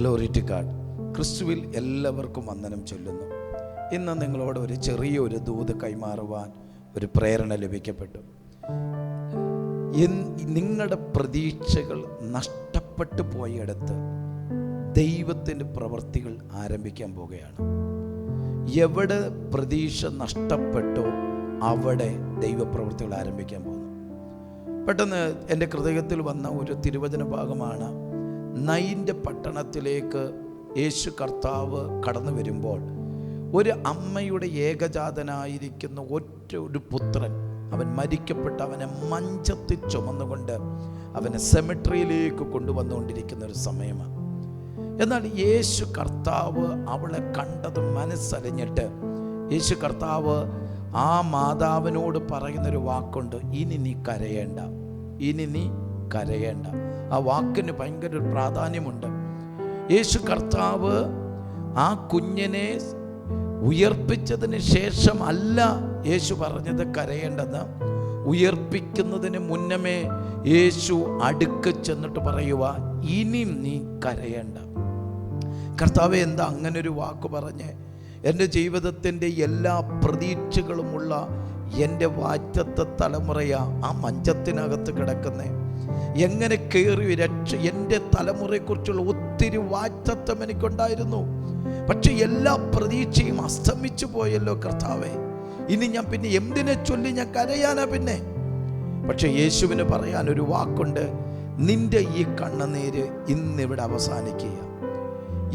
Glory to God. ക്രിസ്തുവിൽ എല്ലാവർക്കും വന്ദനം ചൊല്ലുന്നു. ഇന്ന് നിങ്ങളോട് ഒരു ചെറിയൊരു ദൂത് കൈമാറുവാൻ ഒരു പ്രേരണ ലഭിക്കപ്പെട്ടു. നിങ്ങളുടെ പ്രതീക്ഷകൾ നഷ്ടപ്പെട്ടു പോയിടത്ത് ദൈവത്തിൻ്റെ പ്രവൃത്തികൾ ആരംഭിക്കാൻ പോവുകയാണ്. എവിടെ പ്രതീക്ഷ നഷ്ടപ്പെട്ടോ അവിടെ ദൈവപ്രവൃത്തികൾ ആരംഭിക്കാൻ പോകുന്നു. പെട്ടെന്ന് എൻ്റെ ഹൃദയത്തിൽ വന്ന ഒരു തിരുവചന ഭാഗമാണ്. നയിൻ്റെ പട്ടണത്തിലേക്ക് യേശു കർത്താവ് കടന്നു വരുമ്പോൾ ഒരു അമ്മയുടെ ഏകജാതനായിരിക്കുന്ന ഒരു പുത്രൻ, അവൻ മരിക്കപ്പെട്ട് അവനെ മഞ്ചത്തിൽ ചുമന്നുകൊണ്ട് അവനെ സെമിട്രിയിലേക്ക് കൊണ്ടുവന്നുകൊണ്ടിരിക്കുന്ന ഒരു സമയമാണ്. എന്നാൽ യേശു കർത്താവ് അവളെ കണ്ടത് മനസ്സലിഞ്ഞിട്ട് യേശു കർത്താവ് ആ മാതാവിനോട് പറയുന്നൊരു വാക്കുണ്ട്, ഇനി നീ കരയേണ്ട, ഇനി നീ കരയേണ്ട. ആ വാക്കിന് ഭയങ്കര ഒരു പ്രാധാന്യമുണ്ട്. യേശു കർത്താവ് ആ കുഞ്ഞിനെ ഉയർപ്പിച്ചതിന് ശേഷം അല്ല യേശു പറഞ്ഞത് കരയേണ്ടെന്ന്. ഉയർപ്പിക്കുന്നതിന് മുന്നമേ യേശു അടുക്ക് ചെന്നിട്ട് പറയുക, ഇനി നീ കരയേണ്ട. കർത്താവേ, എന്താ അങ്ങനൊരു വാക്ക് പറഞ്ഞ്? എൻ്റെ ജീവിതത്തിൻ്റെ എല്ലാ പ്രതീക്ഷകളുമുള്ള എൻ്റെ വാറ്റത്തെ തലമുറയാ ആ മഞ്ചത്തിനകത്ത് കിടക്കുന്നേ. എങ്ങനെ കയറി എൻ്റെ തലമുറയെക്കുറിച്ചുള്ള ഒത്തിരി വാറ്റത്വം എനിക്കുണ്ടായിരുന്നു. പക്ഷെ എല്ലാ പ്രതീക്ഷയും അസ്തമിച്ചു പോയല്ലോ കർത്താവേ. ഇനി ഞാൻ പിന്നെ എന്തിനെ ചൊല്ലി ഞാൻ കരയാനാ പിന്നെ? പക്ഷെ യേശുവിന് പറയാനൊരു വാക്കുണ്ട്, നിന്റെ ഈ കണ്ണുനീര് ഇന്നിവിടെ അവസാനിക്കുക.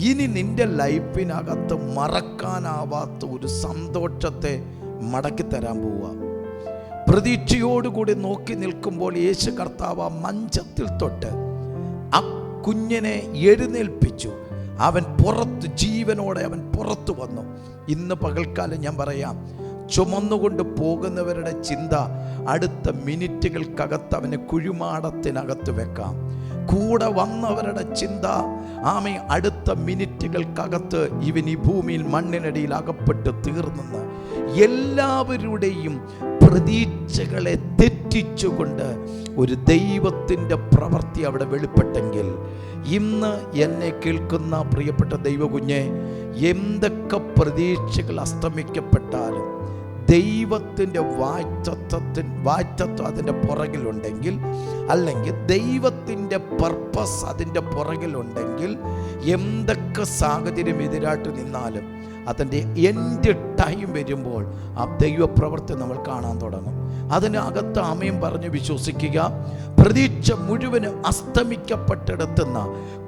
ഇനി നിന്റെ ലൈഫിനകത്ത് മറക്കാനാവാത്ത ഒരു സന്തോഷത്തെ മടക്കി തരാൻ പോവുക. പ്രതീക്ഷയോടുകൂടി നോക്കി നിൽക്കുമ്പോൾ യേശു കർത്താവ് ആ മഞ്ചത്തിൽ തൊട്ട് ആ കുഞ്ഞിനെ എഴുന്നേൽപ്പിച്ചു. അവൻ പുറത്ത്, ജീവനോടെ അവൻ പുറത്തു വന്നു. ഇന്ന് പകൽക്കാലം ഞാൻ പറയാം, ചുമന്നുകൊണ്ട് പോകുന്നവരുടെ ചിന്ത അടുത്ത മിനിറ്റുകൾക്കകത്ത് അവനെ കുഴിമാടത്തിനകത്ത് വെക്കാം. കൂടെ വന്നവരുടെ ചിന്ത ആമേ അടുത്ത മിനിറ്റുകൾക്കകത്ത് ഇവൻ ഈ ഭൂമിയിൽ മണ്ണിനടിയിൽ അകപ്പെട്ട് തീർന്നെന്ന്. എല്ലാവരുടെയും പ്രതീക്ഷകളെ തെറ്റിച്ചുകൊണ്ട് ഒരു ദൈവത്തിൻ്റെ പ്രവൃത്തി അവിടെ വെളിപ്പെട്ടെങ്കിൽ, ഇന്ന് എന്നെ കേൾക്കുന്ന പ്രിയപ്പെട്ട ദൈവകുഞ്ഞെ, എന്തൊക്കെ പ്രതീക്ഷകൾ അസ്തമിക്കപ്പെട്ടാലും ദൈവത്തിൻ്റെ വാറ്റത്വം അതിൻ്റെ പുറകിലുണ്ടെങ്കിൽ, അല്ലെങ്കിൽ ദൈവത്തിൻ്റെ പർപ്പസ് അതിൻ്റെ പുറകിലുണ്ടെങ്കിൽ, എന്തൊക്കെ സാഹചര്യം എതിരായിട്ട് നിന്നാലും അതിൻ്റെ എൻഡ് ടൈം വരുമ്പോൾ ആ ദൈവപ്രവൃത്തി നമ്മൾ കാണാൻ തുടങ്ങും. അതിനകത്ത് ആമേൻ പറഞ്ഞ് വിശ്വസിക്കുക. പ്രതീക്ഷ മുഴുവനും അസ്തമിക്കപ്പെട്ടെടുത്തുന്ന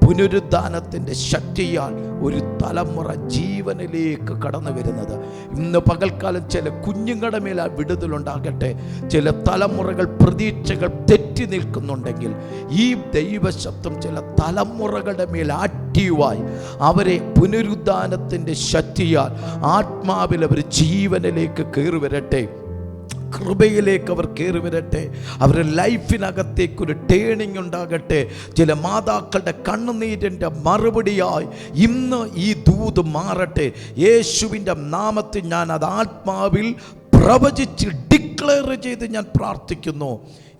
പുനരുദ്ധാനത്തിൻ്റെ ശക്തിയാൽ ഒരു തലമുറ ജീവനിലേക്ക് കടന്നു വരുന്നത് ഇന്ന് പകൽക്കാലം ചില കുഞ്ഞുങ്ങളുടെ മേൽ ആ വിടുതലുണ്ടാകട്ടെ. ചില തലമുറകൾ പ്രതീക്ഷകൾ തെറ്റി നിൽക്കുന്നുണ്ടെങ്കിൽ ഈ ദൈവശബ്ദം ചില തലമുറകളുടെ മേൽ ആക്റ്റീവായി അവരെ പുനരുദ്ധാനത്തിൻ്റെ ശക്തിയാൽ ആത്മാവിൽ അവർ ജീവനിലേക്ക് കയറി വരട്ടെ, കൃപയിലേക്ക് അവർ കയറി വരട്ടെ. അവരുടെ ലൈഫിനകത്തേക്കൊരു ടേണിംഗ് ഉണ്ടാകട്ടെ. ചില മാതാക്കളുടെ കണ്ണുനീരിൻ്റെ മറുപടിയായി ഇന്ന് ഈ ദൂത് മാറട്ടെ. യേശുവിൻ്റെ നാമത്തിൽ ഞാൻ അത് ആത്മാവിൽ പ്രവചിച്ച് ഡിക്ലെയർ ചെയ്ത് ഞാൻ പ്രാർത്ഥിക്കുന്നു.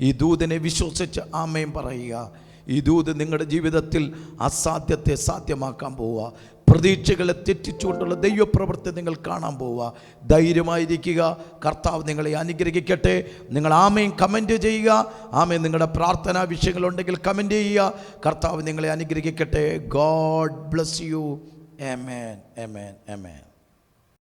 ഈ ദൂതിനെ വിശ്വസിച്ച് ആമേൻ പറയുക. ഈ ദൂത് നിങ്ങളുടെ ജീവിതത്തിൽ അസാധ്യത്തെ സാധ്യമാക്കാൻ പോവുക. പ്രതീക്ഷകളെ തെറ്റിച്ചുകൊണ്ടുള്ള ദൈവപ്രവൃത്തി നിങ്ങൾ കാണാൻ പോവുക. ധൈര്യമായിരിക്കുക. കർത്താവ് നിങ്ങളെ അനുഗ്രഹിക്കട്ടെ. നിങ്ങൾ ആമേൻ കമൻറ്റ് ചെയ്യുക. ആമേൻ നിങ്ങളുടെ പ്രാർത്ഥനാ വിഷയങ്ങളുണ്ടെങ്കിൽ കമൻറ്റ് ചെയ്യുക. കർത്താവ് നിങ്ങളെ അനുഗ്രഹിക്കട്ടെ. God bless you. Amen, amen, amen.